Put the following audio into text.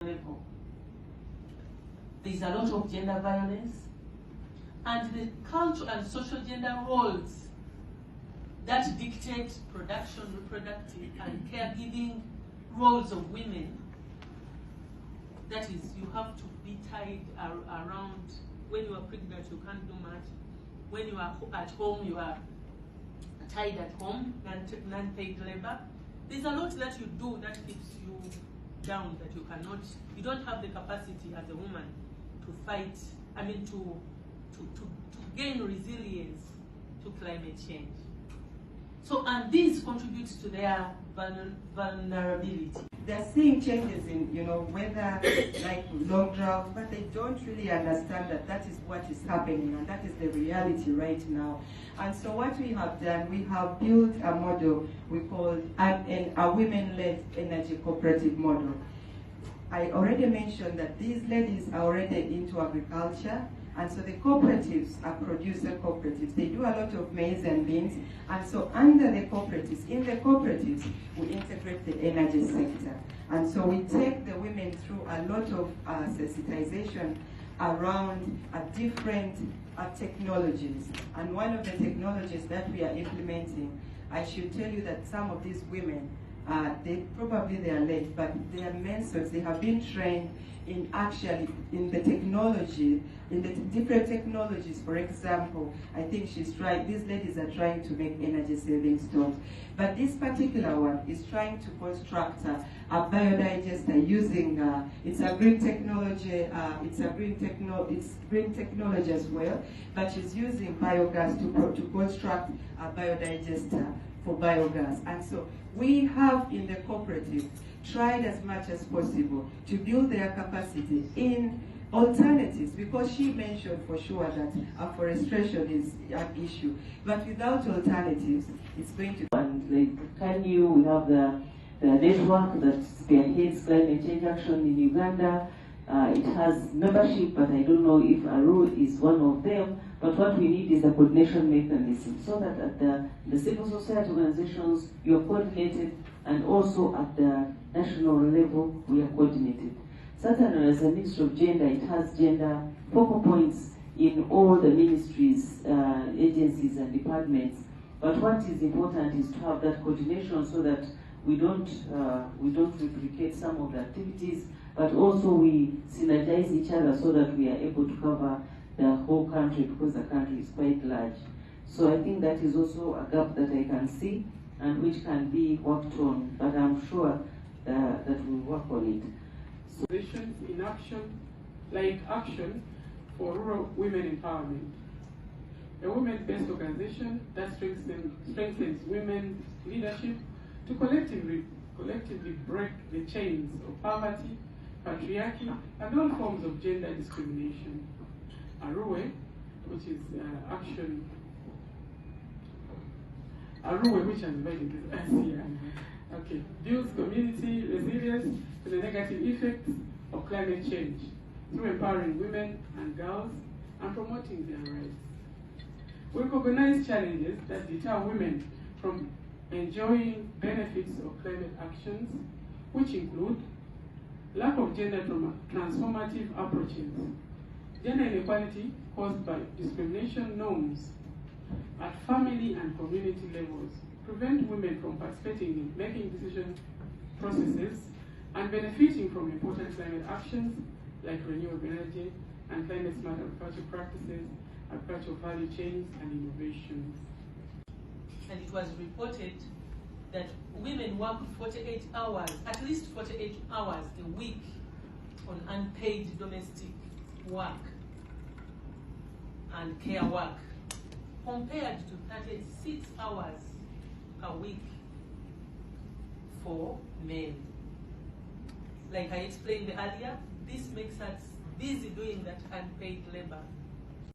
level. There's a lot of gender violence, and the cultural and social gender roles that dictate production, reproductive, and caregiving roles of women. That is, you have to be tied around. When you are pregnant, you can't do much. When you are at home, you are tied at home, non-paid labor. There's a lot that you do that keeps you down, that you don't have the capacity as a woman to fight, to gain resilience to climate change. So, and this contributes to their vulnerability. They're seeing changes in, weather, like long drought, but they don't really understand that that is what is happening, and that is the reality right now. And so what we have done, we have built a model we call a women-led energy cooperative model. I already mentioned that these ladies are already into agriculture, and so the cooperatives are producer cooperatives. They do a lot of maize and beans, and so under the cooperatives, in the cooperatives, we integrate the energy sector. And so we take the women through a lot of sensitization around different technologies. And one of the technologies that we are implementing, I should tell you that some of these women, they are late, but they are mentors. They have been trained in the technology, in the different technologies. For example, I think these ladies are trying to make energy saving stoves. But this particular one is trying to construct a biodigester using, it's a green technology, it's green technology as well, but she's using biogas to construct a biodigester for biogas. And so we have in the cooperative tried as much as possible to build their capacity in alternatives, because she mentioned for sure that afforestation is an issue, but without alternatives, it's going to. And like KANU, we have the network that spearheads climate change action in Uganda. It has membership, but I don't know if ARU is one of them. But what we need is a coordination mechanism, so that at the civil society organizations, you are coordinated, and also at the national level, we are coordinated. Certainly, as a Ministry of Gender, it has gender focal points in all the ministries, agencies, and departments. But what is important is to have that coordination, so that we don't duplicate some of the activities, but also we synergize each other, so that we are able to cover the whole country, because the country is quite large. So I think that is also a gap that I can see, and which can be worked on, but I'm sure that we'll work on it. In action, like Action for Rural Women Empowerment, a women-based organization that strengthens women's leadership to collectively break the chains of poverty, patriarchy, and all forms of gender discrimination. ARUWE, which is ARUWE, which has divided this here. Okay, builds community resilience to the negative effects of climate change through empowering women and girls and promoting their rights. We recognize challenges that deter women from enjoying benefits of climate actions, which include lack of gender transformative approaches, gender inequality caused by discrimination norms at family and community levels, prevent women from participating in making decision processes and benefiting from important climate actions like renewable energy and climate-smart agricultural practices, agricultural value chains, and innovations. And it was reported that women work 48 hours, at least 48 hours a week on unpaid domestic work and care work, compared to 36 hours a week for men. Like I explained earlier, this makes us busy doing that unpaid labor.